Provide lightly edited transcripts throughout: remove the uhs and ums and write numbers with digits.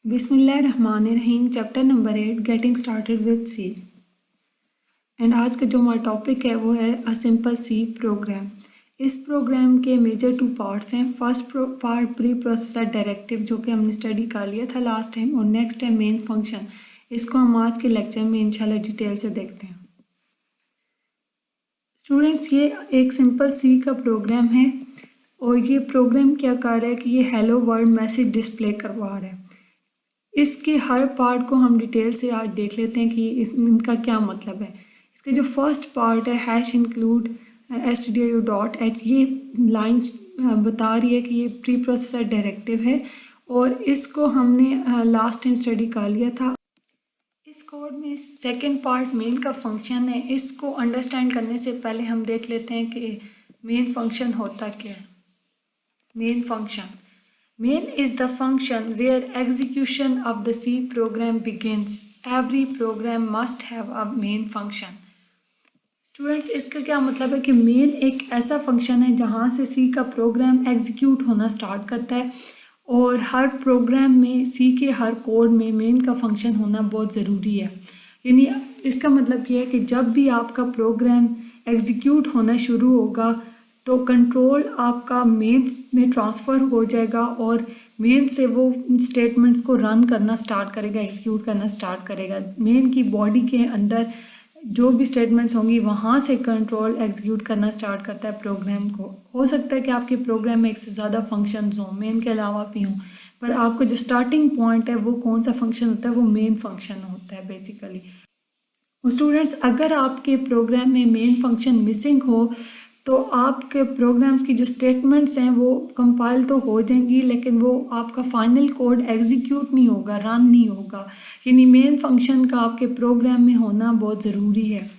बिस्मिल्लाहिर्रहमानिर्रहीम। Chapter number 8 getting started with C. And आज का जो हमारा टॉपिक है वो है अ सिंपल सी प्रोग्राम। इस प्रोग्राम के मेजर 2 पार्ट्स हैं। First part preprocessor directive जो कि हमने स्टडी कर लिया था लास्ट टाइम, और नेक्स्ट है मेन फंक्शन। इसको हम आज के लेक्चर में इंशाल्लाह डिटेल से देखते हैं। स्टूडेंट्स, ये एक सिंपल सी का प्रोग्राम है और ये प्रोग्राम क्या कर रहा है कि ये हेलो वर्ल्ड मैसेज डिस्प्ले करवा रहा है। इसके हर पार्ट को हम डिटेल से आज देख लेते हैं कि इनका क्या मतलब है। इसका जो फर्स्ट पार्ट है हैश इंक्लूड stdio.h, ये लाइन बता रही है कि ये प्री प्रोसेसर डायरेक्टिव है और इसको हमने लास्ट टाइम स्टडी कर लिया था। इस कोड में सेकंड पार्ट मेन का फंक्शन है। इसको अंडरस्टैंड करने से पहले हम देख लेते हैं कि मेन फंक्शन होता क्या है। Main function Main is the function where execution of the C program begins. Every program must have a main function. Students, इसका क्या मतलब है कि मेन एक ऐसा फंक्शन है जहाँ से C का प्रोग्राम एग्जीक्यूट होना स्टार्ट करता है, और हर प्रोग्राम में C के हर कोड में मेन का फंक्शन होना बहुत ज़रूरी है। यानी इसका मतलब ये है कि जब भी आपका प्रोग्राम एग्जीक्यूट होना शुरू होगा तो कंट्रोल आपका मेन में ट्रांसफ़र हो जाएगा और मेन से वो स्टेटमेंट्स को रन करना स्टार्ट करेगा, एग्जीक्यूट करना स्टार्ट करेगा। मेन की बॉडी के अंदर जो भी स्टेटमेंट्स होंगी वहाँ से कंट्रोल एग्जीक्यूट करना स्टार्ट करता है प्रोग्राम को। हो सकता है कि आपके प्रोग्राम में एक से ज़्यादा फंक्शंस हों, मेन के अलावा भी हों, पर आपका जो स्टार्टिंग पॉइंट है वो कौन सा फंक्शन होता है, वो मेन फंक्शन होता है बेसिकली। स्टूडेंट्स, अगर आपके प्रोग्राम में मेन फंक्शन मिसिंग हो तो आपके प्रोग्राम्स की जो स्टेटमेंट्स हैं वो कंपाइल तो हो जाएंगी, लेकिन वो आपका फाइनल कोड एग्जीक्यूट नहीं होगा, रन नहीं होगा। यानी मेन फंक्शन का आपके प्रोग्राम में होना बहुत ज़रूरी है।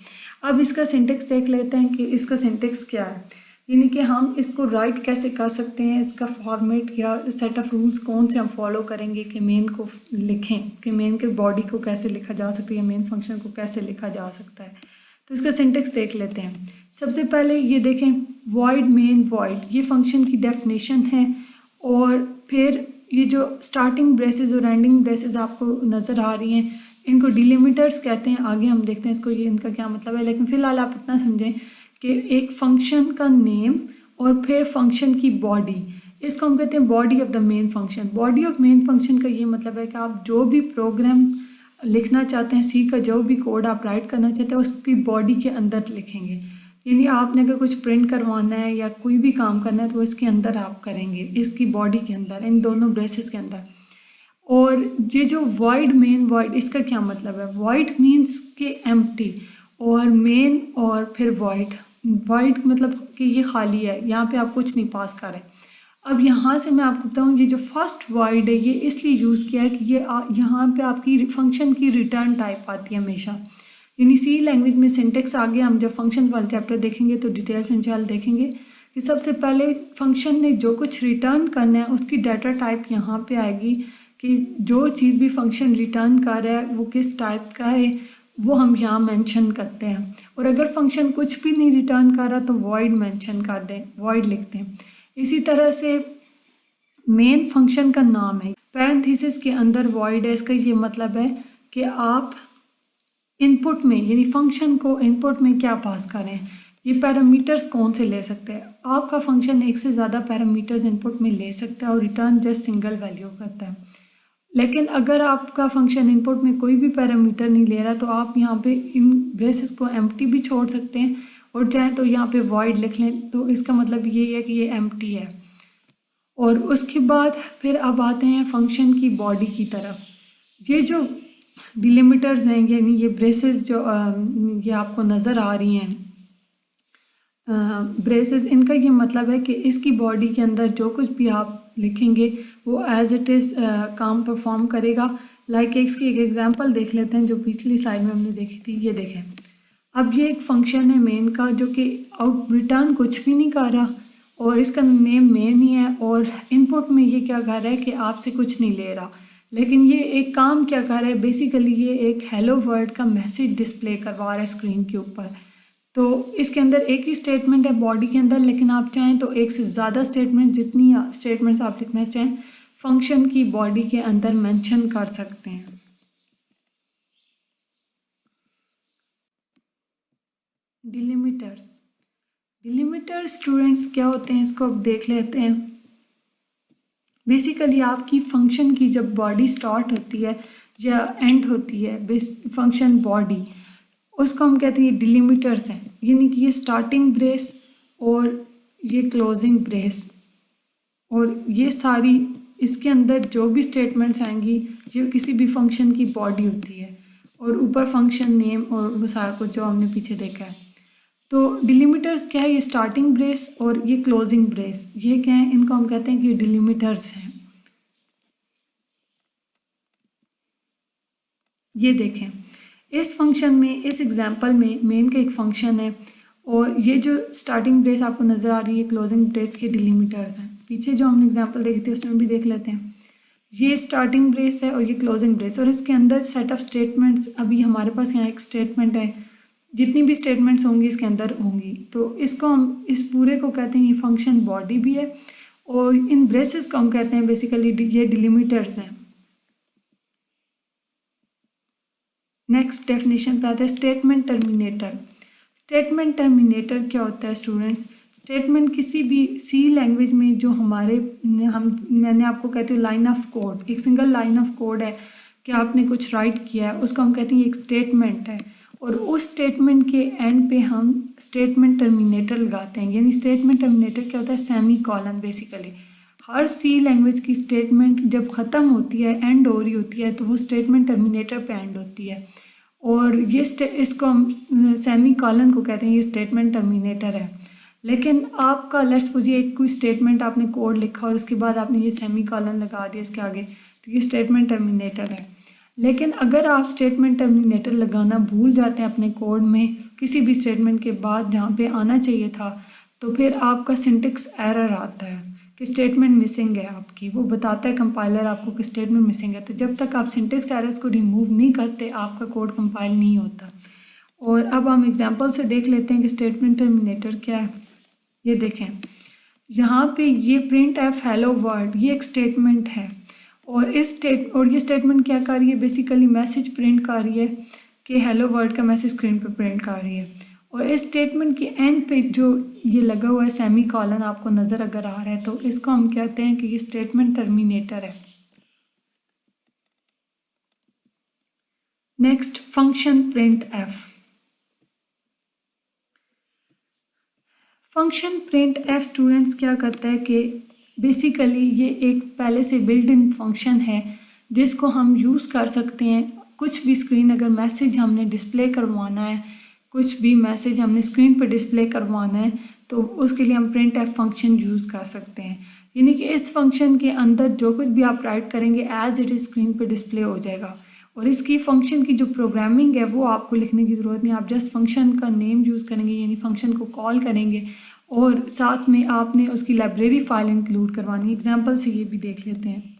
अब इसका सिंटेक्स देख लेते हैं कि इसका सिंटेक्स क्या है, यानी कि हम इसको राइट कैसे कर सकते हैं, इसका फॉर्मेट या सेट ऑफ रूल्स कौन से हम फॉलो करेंगे कि मेन को लिखें, कि मेन के बॉडी को कैसे लिखा जा सकता है, मेन फंक्शन को कैसे लिखा जा सकता है। तो इसका सिंटेक्स देख लेते हैं। सबसे पहले ये देखें, वॉइड मेन वॉइड, ये फंक्शन की डेफिनेशन है। और फिर ये जो स्टार्टिंग ब्रेसेस और एंडिंग ब्रेसेस आपको नज़र आ रही हैं, इनको डिलिमिटर्स कहते हैं। आगे हम देखते हैं इसको, ये इनका क्या मतलब है, लेकिन फ़िलहाल आप इतना समझें कि एक फंक्शन का नेम और फिर फंक्शन की बॉडी, इसको हम कहते हैं body of the main function. Body of main function का ये मतलब है कि आप जो भी प्रोग्राम लिखना चाहते हैं, सी का जो भी कोड आप राइट करना चाहते हैं उसकी बॉडी के अंदर लिखेंगे। यानी आपने अगर कुछ प्रिंट करवाना है या कोई भी काम करना है तो इसके अंदर आप करेंगे, इसकी बॉडी के अंदर, इन दोनों ब्रेसेस के अंदर। और ये जो वॉइड मेन वॉइड, इसका क्या मतलब है? वॉइड मीन्स के एम्प्टी, और मेन और फिर वॉइड। वॉइड मतलब कि ये खाली है, यहाँ पे आप कुछ नहीं पास कर रहे। अब यहाँ से मैं आपको बताऊँ, ये जो फर्स्ट वॉइड है ये इसलिए यूज़ किया है कि ये यहाँ पे आपकी फंक्शन की रिटर्न टाइप आती है हमेशा। यानी सी लैंग्वेज में सिंटेक्स आगे हम जब फंक्शन वाला चैप्टर देखेंगे तो डिटेल से इंशाल्लाह देखेंगे कि सबसे पहले फंक्शन ने जो कुछ रिटर्न करना है उसकी डाटा टाइप यहाँ पे आएगी, कि जो चीज़ भी फंक्शन रिटर्न कर रहा है वो किस टाइप का है वो हम यहाँ मेंशन करते हैं। और अगर फंक्शन कुछ भी नहीं रिटर्न कर रहा तो वॉइड मेंशन कर दें, वॉइड लिखते हैं। इसी तरह से मेन फंक्शन का नाम है, पैरेंथेसिस के अंदर वॉइड है। इसका ये मतलब है कि आप इनपुट में, यानी फंक्शन को इनपुट में क्या पास करें, ये पैरामीटर्स कौन से ले सकते हैं। आपका फंक्शन एक से ज़्यादा पैरामीटर्स इनपुट में ले सकता है और रिटर्न जस्ट सिंगल वैल्यू करता है। लेकिन अगर आपका फंक्शन इनपुट में कोई भी पैरामीटर नहीं ले रहा तो आप यहाँ पे इन ब्रेसेस को एम्प्टी भी छोड़ सकते हैं, और चाहे तो यहाँ पे वॉइड लिख लें। तो इसका मतलब ये है कि ये एम्प्टी है। और उसके बाद फिर अब आते हैं फंक्शन की बॉडी की तरफ। ये जो डिलिमिटर्स हैं, यानी ये ब्रेसेस जो ये आपको नज़र आ रही हैं ब्रेसेस, इनका ये मतलब है कि इसकी बॉडी के अंदर जो कुछ भी आप लिखेंगे वो एज इट इज़ काम परफॉर्म करेगा। लाइक इसकी एक एग्जांपल देख लेते हैं जो पिछली स्लाइड में हमने देखी थी। ये देखें, अब ये एक फंक्शन है मेन का जो कि आउट रिटर्न कुछ भी नहीं कर रहा और इसका नेम मेन ही है, और इनपुट में ये क्या कर रहा है कि आपसे कुछ नहीं ले रहा, लेकिन ये एक काम क्या कर रहा है, बेसिकली ये एक हेलो वर्ल्ड का मैसेज डिस्प्ले करवा रहा है स्क्रीन के ऊपर। तो इसके अंदर एक ही स्टेटमेंट है बॉडी के अंदर, लेकिन आप चाहें तो एक से ज़्यादा स्टेटमेंट, जितनी स्टेटमेंट्स आप लिखना चाहें फंक्शन की बॉडी के अंदर मेंशन कर सकते हैं। डिलिमिटर्स स्टूडेंट्स क्या होते हैं इसको अब देख लेते हैं। बेसिकली आपकी फंक्शन की जब बॉडी स्टार्ट होती है या एंड होती है फंक्शन बॉडी, उसको हम कहते हैं डिलिमिटर्स हैं, यानी कि ये स्टार्टिंग ब्रेस और ये क्लोजिंग ब्रेस और ये सारी इसके अंदर जो भी स्टेटमेंट्स आएंगी ये किसी भी फंक्शन की बॉडी होती है और ऊपर फंक्शन नेम और वो सारा कुछ जो हमने पीछे देखा है। तो डिलिमिटर्स क्या है, ये स्टार्टिंग ब्रेस और ये क्लोजिंग ब्रेस, ये क्या है, इनको हम कहते हैं कि डिलिमिटर्स हैं। ये देखें इस फंक्शन में, इस एग्जांपल में मेन का एक फंक्शन है और ये जो स्टार्टिंग ब्रेस आपको नज़र आ रही है क्लोजिंग ब्रेस के डिलिमिटर्स हैं। पीछे जो हमने एग्जांपल देखे थे उसमें भी देख लेते हैं। ये स्टार्टिंग ब्रेस है और ये क्लोजिंग ब्रेस और इसके अंदर सेट ऑफ स्टेटमेंट्स, अभी हमारे पास यहाँ एक स्टेटमेंट है, जितनी भी स्टेटमेंट्स होंगी इसके अंदर होंगी, तो इसको हम इस पूरे को कहते हैं ये फंक्शन बॉडी भी है और इन ब्रेसेस को हम कहते हैं बेसिकली ये डिलिमिटर्स हैं। नेक्स्ट डेफिनेशन पे आता है स्टेटमेंट टर्मिनेटर। स्टेटमेंट टर्मिनेटर क्या होता है स्टूडेंट्स, स्टेटमेंट किसी भी सी लैंग्वेज में जो मैंने आपको कहते हैं लाइन ऑफ कोड, एक सिंगल लाइन ऑफ कोड है कि आपने कुछ राइट किया है, उसको हम कहते हैं एक स्टेटमेंट है और उस स्टेटमेंट के एंड पे हम स्टेटमेंट टर्मिनेटर लगाते हैं। यानी स्टेटमेंट टर्मिनेटर क्या होता है, सेमी कॉलन। बेसिकली हर सी लैंग्वेज की स्टेटमेंट जब ख़त्म होती है, एंड हो रही होती है, तो वो स्टेटमेंट टर्मिनेटर पे एंड होती है और ये इसको हम सेमी कॉलन को कहते हैं, ये स्टेटमेंट टर्मिनेटर है। लेकिन आपका लेट्स सपोजिए एक कोई स्टेटमेंट आपने कोड लिखा और उसके बाद आपने ये सेमी कॉलन लगा दिया इसके आगे, तो ये स्टेटमेंट टर्मिनेटर है। लेकिन अगर आप स्टेटमेंट टर्मिनेटर लगाना भूल जाते हैं अपने कोड में किसी भी स्टेटमेंट के बाद जहाँ पे आना चाहिए था, तो फिर आपका सिंटेक्स एरर आता है कि स्टेटमेंट मिसिंग है आपकी, वो बताता है कंपाइलर आपको कि स्टेटमेंट मिसिंग है। तो जब तक आप सिंटेक्स एरर्स को रिमूव नहीं करते आपका कोड कंपाइल नहीं होता। और अब हम एग्जांपल से देख लेते हैं कि स्टेटमेंट टर्मिनेटर क्या है। ये देखें यहाँ पे ये प्रिंट एफ हेलो वर्ल्ड, ये एक स्टेटमेंट है और ये स्टेटमेंट क्या कर रही है, बेसिकली मैसेज प्रिंट कर रही है कि हेलो वर्ल्ड का मैसेज स्क्रीन पे प्रिंट कर रही है। और इस स्टेटमेंट के एंड पे जो ये लगा हुआ है सेमी कॉलन आपको नज़र अगर आ रहा है, तो इसको हम कहते हैं कि ये स्टेटमेंट टर्मिनेटर है। Next function print F. Function print F students क्या करता है कि बेसिकली ये एक पहले से बिल्ड इन फंक्शन है जिसको हम यूज़ कर सकते हैं। कुछ भी स्क्रीन अगर मैसेज हमने डिस्प्ले करवाना है, कुछ भी मैसेज हमने स्क्रीन पर डिस्प्ले करवाना है, तो उसके लिए हम प्रिंट एफ फंक्शन यूज़ कर सकते हैं। यानी कि इस फंक्शन के अंदर जो कुछ भी आप राइट करेंगे एज इट इज़ स्क्रीन पर डिस्प्ले हो जाएगा और इसकी फंक्शन की जो प्रोग्रामिंग है वो आपको लिखने की ज़रूरत नहीं, आप जस्ट फंक्शन का नेम यूज़ करेंगे, यानी फंक्शन को कॉल करेंगे और साथ में आपने उसकी लाइब्रेरी फाइल इंक्लूड करवानी। एग्जांपल से ये भी देख लेते हैं।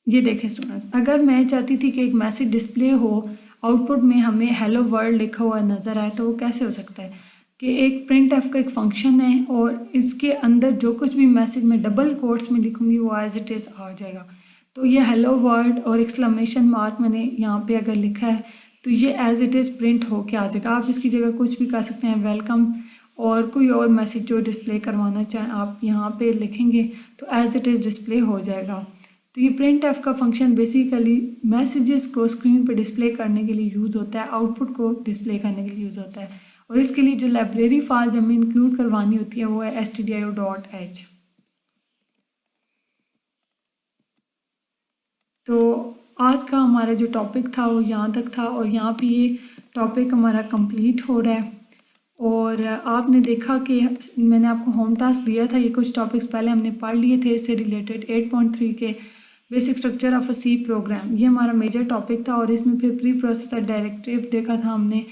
ये देखें स्टूडेंट्स, अगर मैं चाहती थी कि एक मैसेज डिस्प्ले हो, आउटपुट में हमें हेलो वर्ल्ड लिखा हुआ नज़र आए, तो वो कैसे हो सकता है कि एक प्रिंट एफ का एक फंक्शन है और इसके अंदर जो कुछ भी मैसेज मैं डबल कोट्स में लिखूँगी वो एज इट इज़ आ जाएगा। तो ये हेलो वर्ल्ड और एक्सक्लेमेशन मार्क मैंने यहाँ पे अगर लिखा है तो ये एज इट इज़ प्रिंट होके आ जाएगा। आप इसकी जगह कुछ भी कर सकते हैं, वेलकम और कोई और मैसेज जो डिस्प्ले करवाना चाहें आप यहाँ पे लिखेंगे तो एज इट इज़ डिस्प्ले हो जाएगा। तो ये प्रिंट एफ का फंक्शन बेसिकली मैसेजेस को स्क्रीन पे डिस्प्ले करने के लिए यूज़ होता है, आउटपुट को डिस्प्ले करने के लिए यूज़ होता है और इसके लिए जो लाइब्रेरी फाइल्स हमें इंक्लूड करवानी होती है वो है stdio.h। तो आज का हमारा जो टॉपिक था वो यहाँ तक था और यहाँ पे ये टॉपिक हमारा कंप्लीट हो रहा है। और आपने देखा कि मैंने आपको होम टास्क दिया था, ये कुछ टॉपिक्स पहले हमने पढ़ लिए थे इससे रिलेटेड 8.3 के basic structure of a C program, ये हमारा मेजर टॉपिक था और इसमें फिर प्री प्रोसेसर डायरेक्टिव देखा था हमने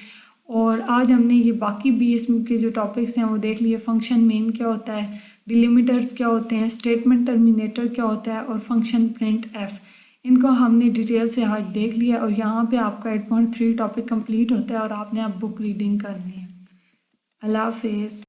और आज हमने ये बाकी भी इसमें के जो टॉपिक्स हैं वो देख लिए। फंक्शन मेन क्या होता है, डिलिमिटर्स क्या होते हैं, स्टेटमेंट टर्मिनेटर क्या होता है और फंक्शन प्रिंट एफ, इनको हमने डिटेल से आज देख लिया और यहाँ पे आपका 8.3 टॉपिक कंप्लीट होता है और आपने आप बुक रीडिंग करनी है। अल्लाह हाफिज़।